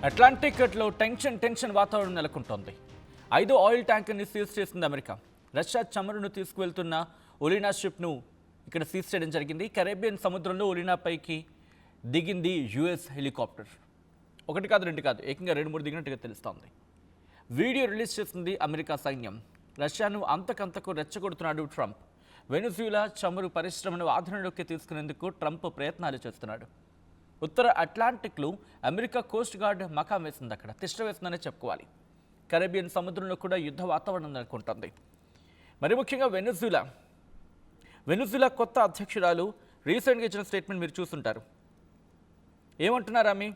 అట్లాంటిక్లో tension వాతావరణం నెలకొంటోంది. 5 oil ట్యాంకర్ని seize చేసింది America. Russia చమురును తీసుకువెళ్తున్న ఒలీనా షిప్ను ఇక్కడ సీజ్ చేయడం జరిగింది. కరేబియన్ సముద్రంలో ఒలీనాపైకి దిగింది యుఎస్ హెలికాప్టర్. ఒకటి కాదు, రెండు కాదు, ఏకంగా 2-3 దిగినట్టుగా తెలుస్తోంది. వీడియో రిలీజ్ చేసింది అమెరికా సైన్యం. రష్యాను అంతకంతకు రెచ్చగొడుతున్నాడు ట్రంప్. వెనుజులా చమురు పరిశ్రమను ఆధీనంలోకి తీసుకునేందుకు ట్రంప్ ప్రయత్నాలు చేస్తున్నాడు. ఉత్తర అట్లాంటిక్లో అమెరికా కోస్ట్ గార్డ్ మకాం వేసింది. అక్కడ తిష్ట వేసిందనే చెప్పుకోవాలి. కరేబియన్ సముద్రంలో కూడా యుద్ధ వాతావరణం నెలకొంటుంది. మరి ముఖ్యంగా వెనుజులా కొత్త అధ్యక్షురాలు రీసెంట్గా ఇచ్చిన స్టేట్మెంట్ మీరు చూస్తుంటారు. ఏమంటున్నారు ఆమె?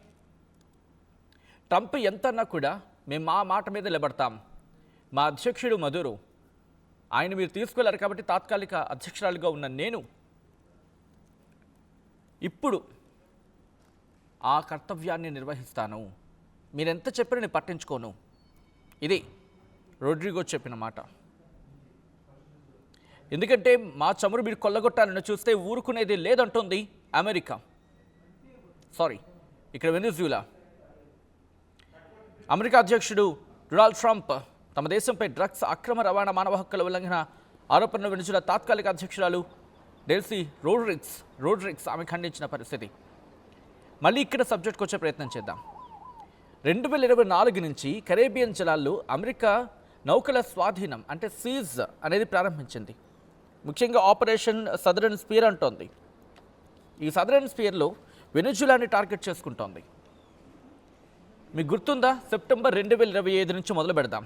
ట్రంప్ ఎంత అన్నా కూడా మేము మా మాట మీద నిలబడతాం. మా అధ్యక్షుడు మదురో, ఆయన మీరు తీసుకెళ్లారు కాబట్టి తాత్కాలిక అధ్యక్షురాలుగా ఉన్న నేను ఇప్పుడు ఆ కర్తవ్యాన్ని నిర్వహిస్తాను. మీరెంత చెప్పినా నేను పట్టించుకోను. ఇది రోడ్రిగో చెప్పిన మాట. ఎందుకంటే మా చమురు మీరు కొల్లగొట్టాలని చూస్తే ఊరుకునేది లేదంటోంది అమెరికా. ఇక్కడ వెనిజులా. అమెరికా అధ్యక్షుడు డొనాల్డ్ ట్రంప్ తమ దేశంపై డ్రగ్స్ అక్రమ రవాణా, మానవ హక్కుల ఉల్లంఘన ఆరోపణలు వెనిజులా తాత్కాలిక అధ్యక్షురాలు డెల్సీ రోడ్రిగ్స్ ఆమె ఖండించిన పరిస్థితి. మళ్ళీ ఇక్కడ సబ్జెక్ట్కి వచ్చే ప్రయత్నం చేద్దాం. 2024 నుంచి కరేబియన్ జలాల్లో అమెరికా నౌకల స్వాధీనం అంటే సీజ్ అనేది ప్రారంభించింది. ముఖ్యంగా ఆపరేషన్ సదరన్ స్పియర్ అంటోంది. ఈ సదరన్ స్పియర్లో వెనిజులాని టార్గెట్ చేసుకుంటోంది. మీకు గుర్తుందా? సెప్టెంబర్ 2025 నుంచి మొదలు పెడదాం.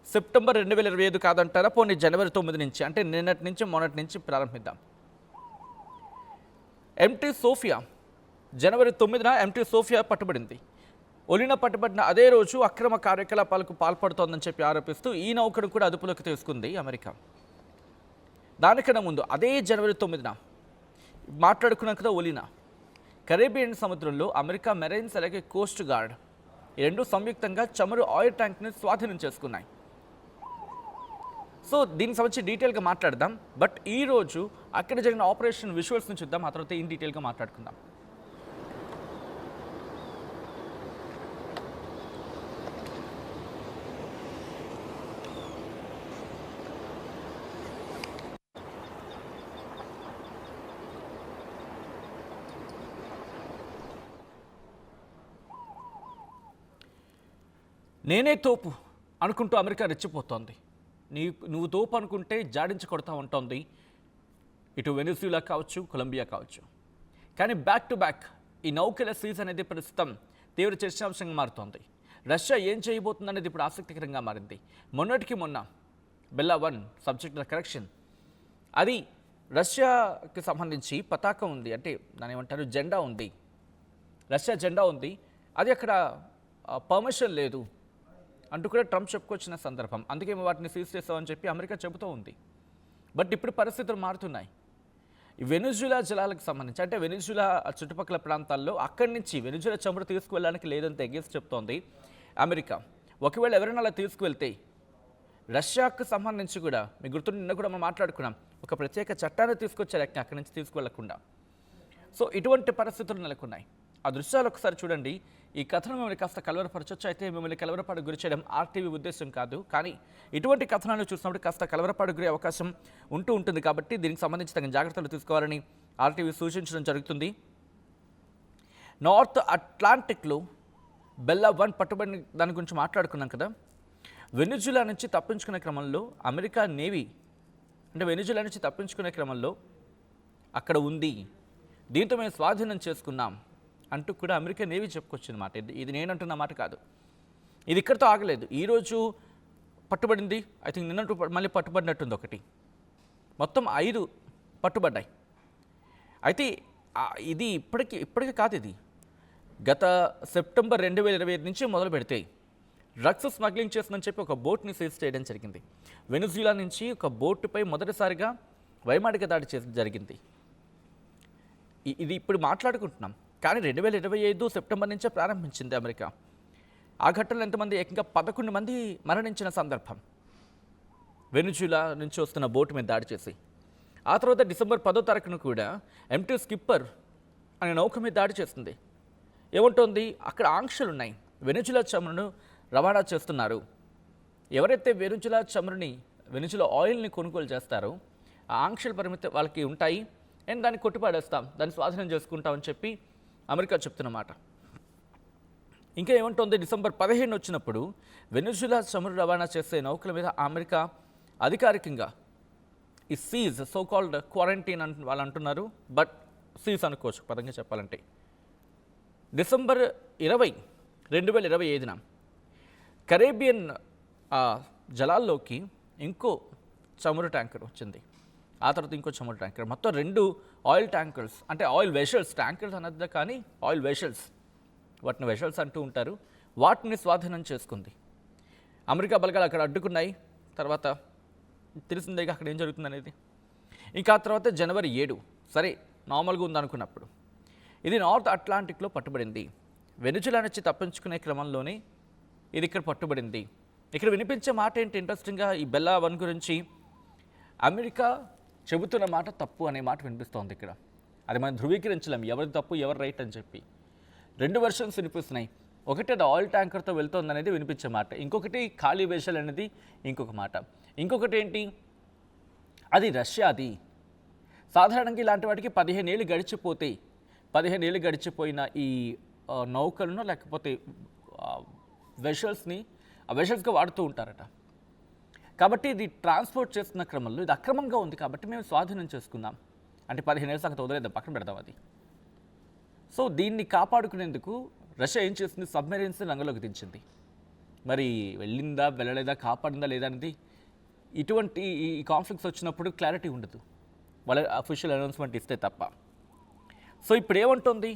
సెప్టెంబర్ 2025 కాదంటారా? పోనీ జనవరి 9 నుంచి, అంటే నిన్నటి నుంచి మొన్నటి నుంచి ప్రారంభిద్దాం. ఎంటీ సోఫియా జనవరి 9న ఎంటీ సోఫియా పట్టుబడింది. ఒలీనా పట్టుబడిన అదే రోజు అక్రమ కార్యకలాపాలకు పాల్పడుతోందని చెప్పి ఆరోపిస్తూ ఈ నౌకను కూడా అదుపులోకి తీసుకుంది అమెరికా. దానికన్నా ముందు అదే జనవరి 9న మాట్లాడుకున్నాం కదా ఒలీనా. కరేబియన్ సముద్రంలో అమెరికా మెరైన్స్ అలాగే కోస్ట్ గార్డ్ ఈ రెండు సంయుక్తంగా చమురు ఆయిల్ ట్యాంక్ని స్వాధీనం చేసుకున్నాయి. సో దీనికి సంబంధించి డీటెయిల్గా మాట్లాడదాం. బట్ ఈరోజు అక్కడ జరిగిన ఆపరేషన్ విజువల్స్ని చూద్దాం. ఆ తర్వాత ఇన్ డీటెయిల్గా మాట్లాడుకుందాం. నేనే తోపు అనుకుంటూ అమెరికా రెచ్చిపోతోంది. నువ్వు తోపు అనుకుంటే జాడించి కొడతా ఉంటుంది. ఇటు వెనిజులా కావచ్చు, కొలంబియా కావచ్చు. కానీ బ్యాక్ టు బ్యాక్ ఈ నౌకల సీజ్ అనేది ప్రస్తుతం తీవ్ర చర్చాంశంగా మారుతోంది. రష్యా ఏం చేయబోతుందనేది ఇప్పుడు ఆసక్తికరంగా మారింది. మొన్నటికి మొన్న బెల్లా 1 సబ్జెక్ట్ కరెక్షన్, అది రష్యాకి సంబంధించి పతాకం ఉంది, అంటే దాని ఏమంటారు, జెండా ఉంది, రష్యా జెండా ఉంది. అది అక్కడ పర్మిషన్ లేదు అంటూ కూడా ట్రంప్ చెప్పుకొచ్చిన సందర్భం. అందుకే వాటిని సీజ్ చేస్తామని చెప్పి అమెరికా చెబుతూ ఉంది. బట్ ఇప్పుడు పరిస్థితులు మారుతున్నాయి. ఈ వెనిజులా జలాలకు సంబంధించి, అంటే వెనిజులా చుట్టుపక్కల ప్రాంతాల్లో అక్కడి నుంచి వెనిజులా చమురు తీసుకువెళ్ళడానికి లేదని తెగేసి చెప్తోంది అమెరికా. ఒకవేళ ఎవరైనా అలా తీసుకువెళ్తే రష్యాకు సంబంధించి కూడా, మీకు గుర్తుండి నిన్న కూడా మనం మాట్లాడుకున్నాం, ఒక ప్రత్యేక చట్టాన్ని తీసుకొచ్చారు అక్కడి నుంచి తీసుకువెళ్లకుండా. సో ఇటువంటి పరిస్థితులు నెలకొన్నాయి. ఆ దృశ్యాలు ఒకసారి చూడండి. ఈ కథనం మిమ్మల్ని కాస్త కలవరపరచొచ్చు. అయితే మిమ్మల్ని కలవరపాటు గురి చేయడం ఆర్టీవీ ఉద్దేశం కాదు. కానీ ఇటువంటి కథనాలు చూసినప్పుడు కాస్త కలవరపాటు గురి అవకాశం ఉంటుంది. కాబట్టి దీనికి సంబంధించి తగిన జాగ్రత్తలు తీసుకోవాలని ఆర్టీవీ సూచించడం జరుగుతుంది. నార్త్ అట్లాంటిక్లో బెల్లా 1 పట్టుబడిన దాని గురించి మాట్లాడుకున్నాం కదా. వెనిజులా నుంచి తప్పించుకునే క్రమంలో అమెరికా నేవీ, అంటే వెనిజులా నుంచి తప్పించుకునే క్రమంలో అక్కడ ఉంది, దీంతో మేము స్వాధీనం చేసుకున్నాం అంటూ కూడా అమెరికా నేవీ చెప్పుకొచ్చిన మాట. ఇది నేనంటున్న మాట కాదు. ఇది ఇక్కడితో ఆగలేదు. ఈరోజు పట్టుబడింది, ఐ థింక్ నిన్నట్టు మళ్ళీ పట్టుబడినట్టుంది ఒకటి. మొత్తం 5 పట్టుబడ్డాయి. అయితే ఇది ఇప్పటికీ కాదు. ఇది గత సెప్టెంబర్ 2025 నుంచి మొదలు పెడితే డ్రగ్స్ స్మగ్లింగ్ చేస్తుందని చెప్పి ఒక బోట్ని సీజ్ చేయడం జరిగింది. వెనిజులా నుంచి ఒక బోటుపై మొదటిసారిగా వైమానిక దాడి జరిగింది. ఇది ఇప్పుడు మాట్లాడుకుంటున్నాం. కానీ 2025 సెప్టెంబర్ నుంచే ప్రారంభించింది అమెరికా. ఆ ఘట్టంలో ఎంతమంది, ఏకంగా 11 మంది మరణించిన సందర్భం. వెనిజులా నుంచి వస్తున్న బోటు మీద దాడి చేసి. ఆ తర్వాత డిసెంబర్ 10వ తారీఖున కూడా ఎంటీ స్కిప్పర్ అనే నౌక మీద దాడి చేస్తుంది. ఏమంటోంది? అక్కడ ఆంక్షలు ఉన్నాయి. వెనుజులా చమురును రవాణా చేస్తున్నారు. ఎవరైతే వెనుజులా ఆయిల్ని కొనుగోలు చేస్తారో ఆ ఆంక్షల పరిమితి వాళ్ళకి ఉంటాయి అండ్ దాన్ని కొట్టిపాడేస్తాం, దాన్ని స్వాధీనం చేసుకుంటామని చెప్పి అమెరికా చెప్తున్నమాట. ఇంకా ఏమంటుంది, డిసెంబర్ 15 వచ్చినప్పుడు వెనుజులా చమురు రవాణా చేసే నౌకల మీద అమెరికా అధికారికంగా ఈ సీజ్ సో కాల్డ్ క్వారంటైన్ వాళ్ళు అంటున్నారు, బట్ సీజ్ అనుకోవచ్చు పదంగా చెప్పాలంటే. డిసెంబర్ 20, 2025న కరేబియన్ జలాల్లోకి ఇంకో చమురు ట్యాంకర్ వచ్చింది. ఆ తర్వాత ఇంకో చమురు ట్యాంకర్, మొత్తం 2 ఆయిల్ ట్యాంకర్స్, అంటే ఆయిల్ వెషల్స్, ట్యాంకర్స్ అన్నది కానీ ఆయిల్ వెషల్స్, వాటిని వెషల్స్ అంటూ ఉంటారు, వాటిని స్వాధీనం చేసుకుంది. అమెరికా బలగాలు అక్కడ అడ్డుకున్నాయి. తర్వాత తెలిసిందే అక్కడ ఏం జరుగుతుంది అనేది. ఇంకా ఆ తర్వాత జనవరి 7, సరే నార్మల్గా ఉందనుకున్నప్పుడు ఇది నార్త్ అట్లాంటిక్లో పట్టుబడింది. వెనుజులా నుంచి తప్పించుకునే క్రమంలోనే ఇది ఇక్కడ పట్టుబడింది. ఇక్కడ వినిపించే మాట ఏంటి ఇంట్రెస్టింగ్గా, ఈ బెల్లా 1 గురించి అమెరికా చెబుతున్న మాట తప్పు అనే మాట వినిపిస్తోంది ఇక్కడ. అది మనం ధృవీకరించలేం ఎవరి తప్పు ఎవరు రైట్ అని చెప్పి. 2 వెర్షన్స్ వినిపిస్తున్నాయి. ఒకటి అది ఆయిల్ ట్యాంకర్తో వెళ్తోంది అనేది వినిపించే మాట, ఇంకొకటి ఖాళీ వేషాలు అనేది ఇంకొక మాట, ఇంకొకటి ఏంటి అది రష్యాది. సాధారణంగా ఇలాంటి వాటికి 15 ఏళ్ళు గడిచిపోతే 15 ఏళ్ళు గడిచిపోయిన ఈ నౌకలను లేకపోతే వెషల్స్ని ఆ వెషల్స్గా వాడుతూ ఉంటారట. కాబట్టి ఇది ట్రాన్స్పోర్ట్ చేస్తున్న క్రమంలో ఇది అక్రమంగా ఉంది కాబట్టి మేము స్వాధీనం చేసుకుందాం అంటే 15 ఏళ్ళ సంగతి వదిలేద్దాం, పక్కన పెడదాం అది. సో దీన్ని కాపాడుకునేందుకు రష్యా ఏం చేసింది, సబ్మెరీన్స్ని రంగంలోకి దించింది. మరి వెళ్ళిందా వెళ్ళలేదా, కాపాడిందా లేదా అనేది ఇటువంటి ఈ కాన్ఫ్లిక్ట్స్ వచ్చినప్పుడు క్లారిటీ ఉండదు, వాళ్ళ అఫీషియల్ అనౌన్స్మెంట్ ఇస్తే తప్ప. సో ఇప్పుడు ఏమంటుంది,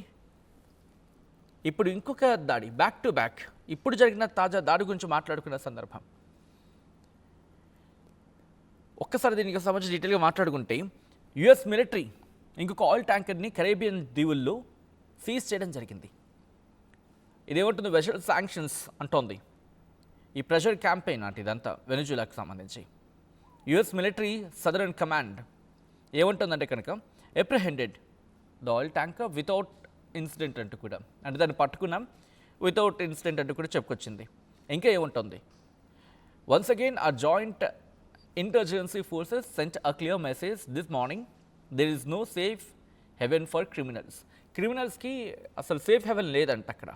ఇప్పుడు ఇంకొక దాడి బ్యాక్ టు బ్యాక్, ఇప్పుడు జరిగిన తాజా దాడి గురించి మాట్లాడుకున్న సందర్భం ఒక్కసారి దీనికి సంబంధించి డీటెయిల్గా మాట్లాడుకుంటే, యుఎస్ మిలిటరీ ఇంకొక ఆయిల్ ట్యాంకర్ని కరేబియన్ దీవుల్లో సీజ్ చేయడం జరిగింది. ఇదేమంటుంది, వెషల్ శాంక్షన్స్ అంటోంది. ఈ ప్రెషర్ క్యాంపెయిన్ అంటే ఇదంతా వెనుజులాకు సంబంధించి. యుఎస్ మిలిటరీ సదరన్ కమాండ్ ఏమంటుందంటే కనుక apprehended the oil tanker without incident అంటూ కూడా, అంటే దాన్ని పట్టుకున్నాం వితౌట్ ఇన్సిడెంట్ అంటూ కూడా చెప్పుకొచ్చింది. ఇంకా ఏముంటుంది, వన్స్ అగైన్ ఆ joint intelligence forces sent a clear message this morning, there is no safe haven for criminals. క్రిమినల్స్కి అసలు సేఫ్ హెవెన్ లేదంట అక్కడ,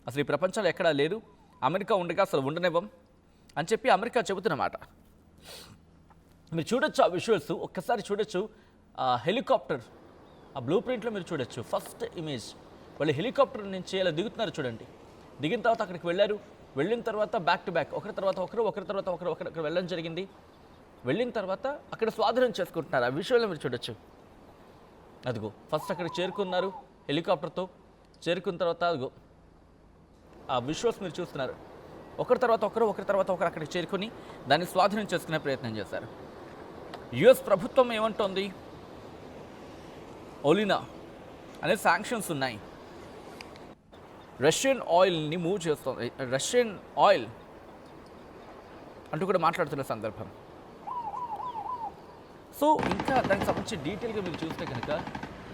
అసలు ఈ ప్రపంచంలో ఎక్కడా లేదు, అమెరికా ఉండగా అసలు ఉండనివ్వం అని చెప్పి అమెరికా చెబుతున్నమాట. మీరు చూడొచ్చు ఆ విజువల్స్, ఒక్కసారి చూడొచ్చు. ఆ హెలికాప్టర్ ఆ బ్లూ ప్రింట్లో మీరు చూడొచ్చు, ఫస్ట్ ఇమేజ్ వాళ్ళు హెలికాప్టర్ నుంచి అలా దిగుతున్నారు చూడండి. దిగిన తర్వాత అక్కడికి వెళ్ళారు, వెళ్ళిన తర్వాత బ్యాక్ టు బ్యాక్ ఒకరి తర్వాత ఒకరు అక్కడ వెళ్ళడం జరిగింది. వెళ్ళిన తర్వాత అక్కడ స్వాధీనం చేసుకుంటున్నారు. ఆ విషయంలో మీరు చూడొచ్చు. అదిగో ఫస్ట్ అక్కడికి చేరుకున్నారు హెలికాప్టర్తో, చేరుకున్న తర్వాత అదిగో ఆ విజువల్స్ మీరు చూస్తున్నారు. ఒకరి తర్వాత ఒకరు అక్కడికి చేరుకొని దాన్ని స్వాధీనం చేసుకునే ప్రయత్నం చేశారు. యుఎస్ ప్రభుత్వం ఏమంటోంది, ఒలినా అనే శాంక్షన్స్ ఉన్నాయి, రష్యన్ ఆయిల్ని మూవ్ చేస్తుంది, రష్యన్ ఆయిల్ అంటూ కూడా మాట్లాడుతున్న సందర్భం. సో ఇంకా దానికి సంబంధించి డీటెయిల్గా మీరు చూస్తే కనుక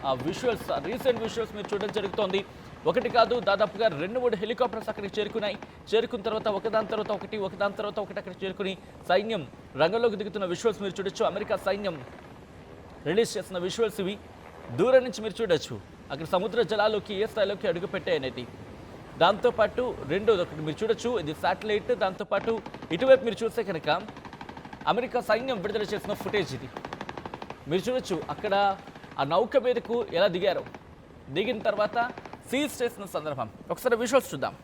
ఆ విజువల్స్, రీసెంట్ విజువల్స్ మీరు చూడడం జరుగుతోంది. ఒకటి కాదు, దాదాపుగా 2-3 హెలికాప్టర్స్ అక్కడికి చేరుకున్నాయి. చేరుకున్న తర్వాత ఒకదాని తర్వాత ఒకటి అక్కడికి చేరుకుని సైన్యం రంగంలోకి దిగుతున్న విజువల్స్ మీరు చూడొచ్చు. అమెరికా సైన్యం రిలీజ్ చేసిన విజువల్స్ ఇవి. దూరం నుంచి మీరు చూడొచ్చు అక్కడ సముద్ర జలాల్లోకి ఏ స్థాయిలోకి అడుగుపెట్టాయనేది. దాంతోపాటు రెండోది ఒకటి మీరు చూడొచ్చు, ఇది శాటిలైట్. దాంతోపాటు ఇటువైపు మీరు చూస్తే కనుక అమెరికా సైన్యం విడుదల చేసిన ఫుటేజ్ ఇది. మీరు చూడొచ్చు అక్కడ ఆ నౌక మీదకు ఎలా దిగారో, దిగిన తర్వాత సీజ్ చేసిన సందర్భం. ఒకసారి విజువల్స్ చూద్దాం.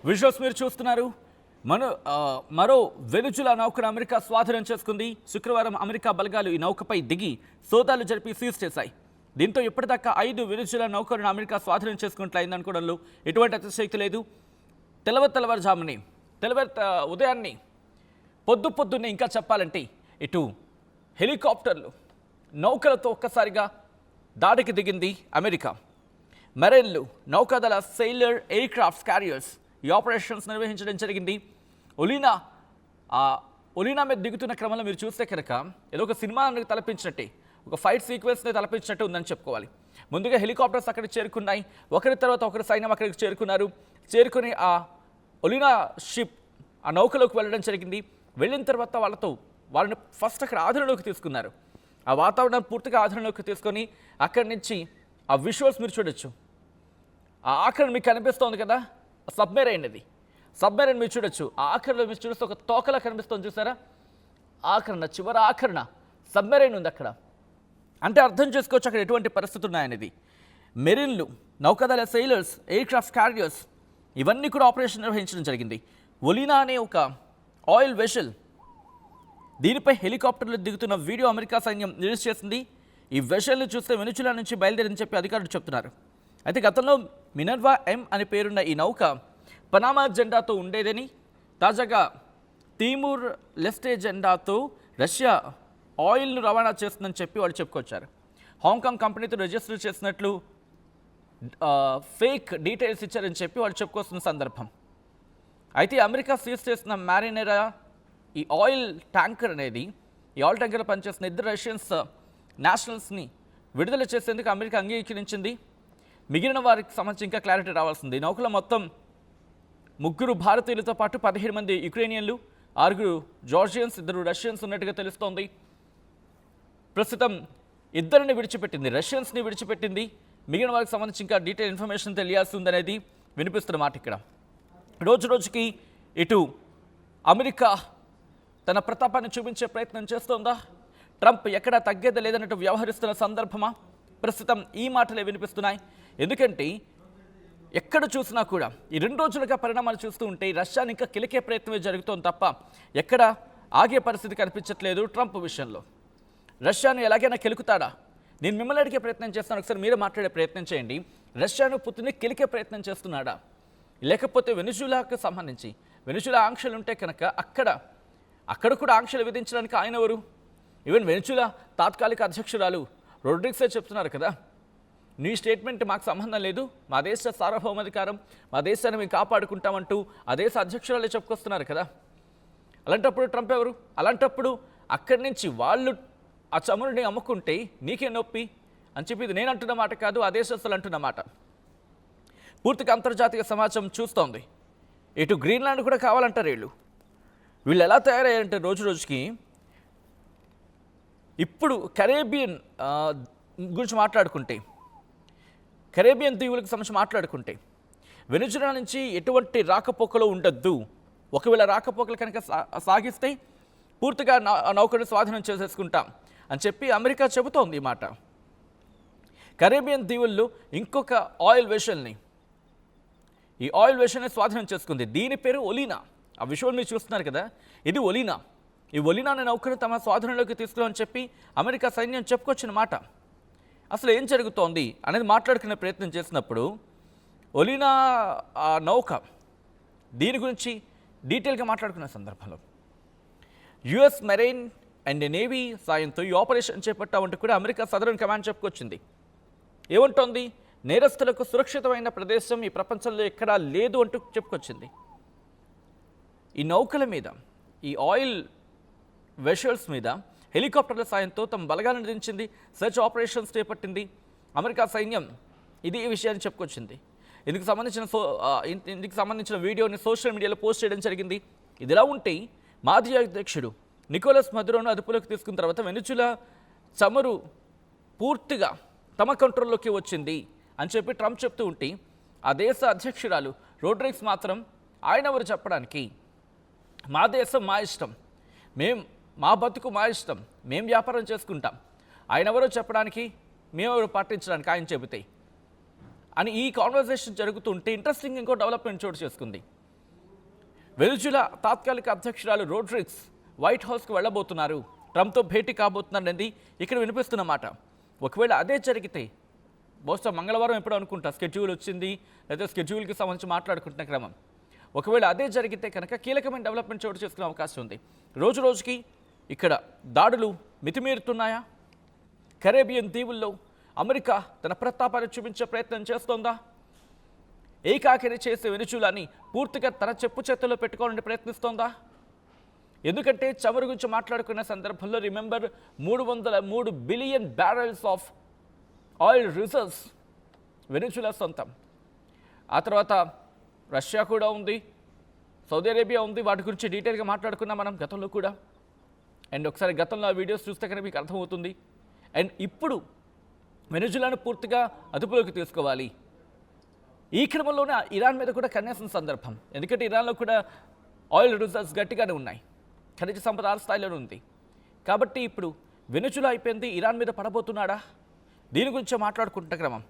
విజువల్స్ మీరు చూస్తున్నారు. మరో వెనుజులా నౌకను అమెరికా స్వాధీనం చేసుకుంది. శుక్రవారం అమెరికా బలగాలు ఈ నౌకపై దిగి సోదాలు జరిపి సీజ్ చేశాయి. దీంతో ఇప్పటిదాకా 5 వెనుజులా నౌకలను అమెరికా స్వాధీనం చేసుకున్నట్లయిందనుకోవడంలో ఎటువంటి అతిశక్తి లేదు. తెల్లవారుజాముని ఉదయాన్ని పొద్దున్నే ఇంకా చెప్పాలంటే ఇటు హెలికాప్టర్లు నౌకలతో ఒక్కసారిగా దాడికి దిగింది అమెరికా. మెరైన్లు, నౌకాదళ సెయిలర్ ఎయిర్ క్రాఫ్ట్ క్యారియర్స్ ఈ ఆపరేషన్స్ నిర్వహించడం జరిగింది. ఒలీనా మీద దిగుతున్న క్రమంలో మీరు చూస్తే కనుక ఏదో ఒక సినిమాని తలపించినట్టే, ఒక ఫైట్ సీక్వెన్స్ని తలపించినట్టు ఉందని చెప్పుకోవాలి. ముందుగా హెలికాప్టర్స్ అక్కడికి చేరుకున్నాయి. ఒకరి తర్వాత ఒకరి సైన్యం అక్కడికి చేరుకున్నారు. చేరుకుని ఆ ఒలీనా షిప్ ఆ నౌకలోకి వెళ్ళడం జరిగింది. వెళ్ళిన తర్వాత వాళ్ళని ఫస్ట్ అక్కడ ఆధీనంలోకి తీసుకున్నారు. ఆ వాతావరణం పూర్తిగా ఆధీనంలోకి తీసుకొని అక్కడి నుంచి ఆ విజువల్స్ మీరు చూడొచ్చు. ఆ ఆఖరణ మీకు కనిపిస్తోంది కదా, సబ్మెరైన్ అది. సబ్మెరైన్ మీరు చూడొచ్చు. ఆ ఆఖరణలో మీరు చూస్తే ఒక తోకలా కనిపిస్తుంది చూసారా, ఆఖరణ సబ్మెరైన్ ఉంది అక్కడ. అంటే అర్థం చేసుకోవచ్చు అక్కడ ఎటువంటి పరిస్థితులు ఉన్నాయనేది. మెరిన్లు, నౌకాదళ సెయిలర్స్, ఎయిర్ క్రాఫ్ట్ క్యారియర్స్ ఇవన్నీ కూడా ఆపరేషన్ నిర్వహించడం జరిగింది. ఒలీనా అనే ఒక ఆయిల్ వెషల్, దీనిపై హెలికాప్టర్లు దిగుతున్న వీడియో అమెరికా సైన్యం రిలీజ్ చేసింది. ఈ వెషల్ని చూస్తే వెనుజులా నుంచి బయలుదేరని చెప్పి అధికారులు చెప్తున్నారు. అయితే గతంలో మినర్వా M అని పేరున్న ఈ నౌక పనామా జెండాతో ఉండేదని, తాజాగా తీమూర్ లెస్టే జెండాతో రష్యా ఆయిల్ను రవాణా చేస్తుందని చెప్పి వాళ్ళు చెప్పుకొచ్చారు. హాంకాంగ్ కంపెనీతో రిజిస్టర్ చేసినట్లు ఫేక్ డీటెయిల్స్ ఇచ్చారని చెప్పి వాళ్ళు చెప్పుకొస్తున్న సందర్భం. అయితే అమెరికా సీజ్ చేసిన మ్యారినేరా ఈ ఆయిల్ ట్యాంకర్ పనిచేస్తున్న 2 రష్యన్స్ నేషనల్స్ని విడుదల చేసేందుకు అమెరికా అంగీకరించింది. మిగిలిన వారికి సంబంధించి ఇంకా క్లారిటీ రావాల్సింది. నౌకలో మొత్తం 3 భారతీయులతో పాటు 15 మంది యుక్రేనియన్లు, 6 జార్జియన్స్, 2 రష్యన్స్ ఉన్నట్టుగా తెలుస్తోంది. ప్రస్తుతం 2ని విడిచిపెట్టింది, రష్యన్స్ని విడిచిపెట్టింది. మిగిలిన వారికి సంబంధించి ఇంకా డీటెయిల్ ఇన్ఫర్మేషన్ తెలియాల్సి ఉందనేది వినిపిస్తున్న మాట. ఇక్కడ రోజుకి ఇటు అమెరికా తన ప్రతాపాన్ని చూపించే ప్రయత్నం చేస్తోందా, ట్రంప్ ఎక్కడా తగ్గేది లేదన్నట్టు వ్యవహరిస్తున్న సందర్భమా, ప్రస్తుతం ఈ మాటలే వినిపిస్తున్నాయి. ఎందుకంటే ఎక్కడ చూసినా కూడా ఈ 2 రోజులుగా పరిణామాలు చూస్తూ ఉంటే రష్యాని ఇంకా కిలికే ప్రయత్నమే జరుగుతోంది తప్ప ఎక్కడ ఆగే పరిస్థితి కనిపించట్లేదు. ట్రంప్ విషయంలో రష్యాను ఎలాగైనా కెలుకుతాడా, నేను మిమ్మల్ని అడిగే ప్రయత్నం చేస్తాను, ఒకసారి మీరే మాట్లాడే ప్రయత్నం చేయండి. రష్యాను పుతిన్ కిలికే ప్రయత్నం చేస్తున్నాడా, లేకపోతే వెనుజులాకు సంబంధించి వెనుజులా ఆంక్షలు ఉంటే కనుక అక్కడ కూడా ఆంక్షలు విధించడానికి ఆయన ఎవరు? ఈవెన్ వెనుజులా తాత్కాలిక అధ్యక్షురాలు రోడ్రిగ్సే చెప్తున్నారు కదా, నీ స్టేట్మెంట్ మాకు సంబంధం లేదు, మా దేశ సార్వభౌమాధికారం, మా దేశాన్ని మేము కాపాడుకుంటామంటూ ఆ దేశ అధ్యక్షురాలే చెప్పుకొస్తున్నారు కదా. అలాంటప్పుడు ట్రంప్ ఎవరు? అలాంటప్పుడు అక్కడి నుంచి వాళ్ళు ఆ చమురుని అమ్ముకుంటే నీకే నొప్పి అని చెప్పి ఇది నేను అంటున్న మాట కాదు, ఆ దేశస్తులు అంటున్న మాట. పూర్తిగా అంతర్జాతీయ సమాజం చూస్తోంది. ఇటు గ్రీన్లాండ్ కూడా కావాలంటారు వీళ్ళు ఎలా తయారయ్యారంటే రోజుకి ఇప్పుడు కరేబియన్ గురించి మాట్లాడుకుంటే, కరేబియన్ దీవులకు సంబంధించి మాట్లాడుకుంటే వెనుజులా నుంచి ఎటువంటి రాకపోకలు ఉండద్దు, ఒకవేళ రాకపోకలు కనుక సాగిస్తే పూర్తిగా నౌకను స్వాధీనం చేసేసుకుంటాం అని చెప్పి అమెరికా చెబుతోంది ఈ మాట. కరేబియన్ దీవుల్లో ఇంకొక ఆయిల్ వెషల్ని స్వాధీనం చేసుకుంది. దీని పేరు ఒలీనా. ఆ విషయం మీరు చూస్తున్నారు కదా, ఇది ఒలీనా. ఈ ఒలీనా అనే నౌకను తమ స్వాధీనంలోకి తీసుకురావని చెప్పి అమెరికా సైన్యం చెప్పుకొచ్చిన మాట. అసలు ఏం జరుగుతోంది అనేది మాట్లాడుకునే ప్రయత్నం చేసినప్పుడు ఒలీనా ఆ నౌక దీని గురించి డీటెయిల్గా మాట్లాడుకునే సందర్భంలో యుఎస్ మెరైన్ అండ్ నేవీ సాయంతో ఈ ఆపరేషన్ చేపట్టామంటూ కూడా అమెరికా సదరన్ కమాండ్ చెప్పుకొచ్చింది. ఏమంటోంది? నేరస్తులకు సురక్షితమైన ప్రదేశం ఈ ప్రపంచంలో ఎక్కడా లేదు అంటూ చెప్పుకొచ్చింది. ఈ నౌకల మీద, ఈ ఆయిల్ వెషల్స్ మీద హెలికాప్టర్ల సాయంతో తమ బలగాలను దించింది, సెర్చ్ ఆపరేషన్స్ చేపట్టింది అమెరికా సైన్యం. ఇది ఈ విషయాన్ని చెప్పుకొచ్చింది. ఇందుకు సంబంధించిన వీడియోని సోషల్ మీడియాలో పోస్ట్ చేయడం జరిగింది. ఇదిలా ఉంటే మాజీ అధ్యక్షుడు నికోలస్ మదురోను అదుపులోకి తీసుకున్న తర్వాత వెనుజులా చమురు పూర్తిగా తమ కంట్రోల్లోకి వచ్చింది అని చెప్పి ట్రంప్ చెప్తూ ఉంటే ఆ దేశ అధ్యక్షురాలు రోడ్రిగ్స్ మాత్రం ఆయన ఎవరు చెప్పడానికి, మా దేశం మా ఇష్టం, మా బతుకు మా ఇష్టం, మేం వ్యాపారం చేసుకుంటాం, ఆయన ఎవరో చెప్పడానికి మేమెవరో పాటించడానికి ఆయన చెబితే అని ఈ కాన్వర్జేషన్ జరుగుతుంటే ఇంట్రెస్టింగ్ ఇంకో డెవలప్మెంట్ చోటు చేసుకుంది. వెనుజులా తాత్కాలిక అధ్యక్షురాలు రోడ్రిగ్స్ వైట్ హౌస్కు వెళ్ళబోతున్నారు, ట్రంప్తో భేటీ కాబోతున్నారనేది ఇక్కడ వినిపిస్తున్న మాట. ఒకవేళ అదే జరిగితే బహుశా మంగళవారం ఎప్పుడు అనుకుంటా స్కెడ్యూల్ వచ్చింది, లేదా స్కెడ్యూల్కి సంబంధించి మాట్లాడుకుంటున్న క్రమం. ఒకవేళ అదే జరిగితే కనుక కీలకమైన డెవలప్మెంట్ చోటు చేసుకునే అవకాశం ఉంది. రోజు రోజుకి ఇక్కడ దాడులు మితిమీరుతున్నాయా? కరేబియన్ దీవుల్లో అమెరికా తన ప్రతాపాన్ని చూపించే ప్రయత్నం చేస్తోందా? ఏకాకిని చేసే వెనుజులాని పూర్తిగా తన చెప్పు చేతుల్లో పెట్టుకోవాలని ప్రయత్నిస్తోందా? ఎందుకంటే చమురు గురించి మాట్లాడుకున్న సందర్భంలో remember 303 billion barrels of oil reserves Venezuela సొంతం. ఆ తర్వాత రష్యా కూడా ఉంది, సౌదీ అరేబియా ఉంది. వాటి గురించి డీటెయిల్గా మాట్లాడుకున్నాం మనం గతంలో కూడా. అండ్ ఒకసారి గతంలో ఆ వీడియోస్ చూస్తే కనుక మీకు అర్థమవుతుంది. అండ్ ఇప్పుడు వెనుజులాను పూర్తిగా అదుపులోకి తీసుకోవాలి. ఈ క్రమంలోనే ఇరాన్ మీద కూడా కన్నేసిన సందర్భం. ఎందుకంటే ఇరాన్లో కూడా ఆయిల్ రిజర్వ్స్ గట్టిగానే ఉన్నాయి, ఖనిజ సంపద ఆ స్థాయిలోనే ఉంది. కాబట్టి ఇప్పుడు వెనుజులా అయిపోయింది, ఇరాన్ మీద పడబోతున్నాడా? దీని గురించి మాట్లాడుకుంటున్న క్రమం.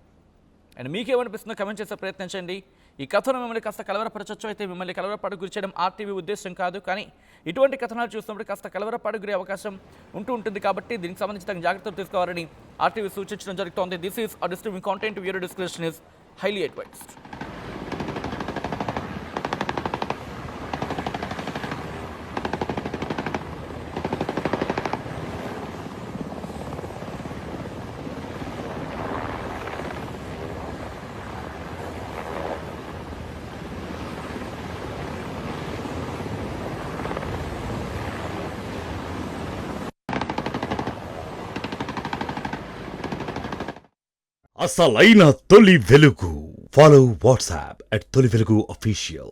అండ్ మీకేమనిపిస్తుందో కమెంట్ చేసే ప్రయత్నం చేయండి. ఈ కథను మిమ్మల్ని కాస్త కలవరపరచొచ్చు, అయితే మిమ్మల్ని కలవరపడకు గురి చేయడం ఆర్టీవీ ఉద్దేశం కాదు. కానీ ఇటువంటి కథనాలు చూసినప్పుడు కాస్త కలవరపడకు గురే అవకాశం ఉంటుంది. కాబట్టి దీనికి సంబంధించి తగిన జాగ్రత్తలు తీసుకోవాలని ఆర్టీవీ సూచించడం జరుగుతోంది. This is a disturbing content. Viewer description is highly advised. అసలైన తొలి వెలుగు. ఫాలో వాట్సాప్ @తొలి వెలుగు official.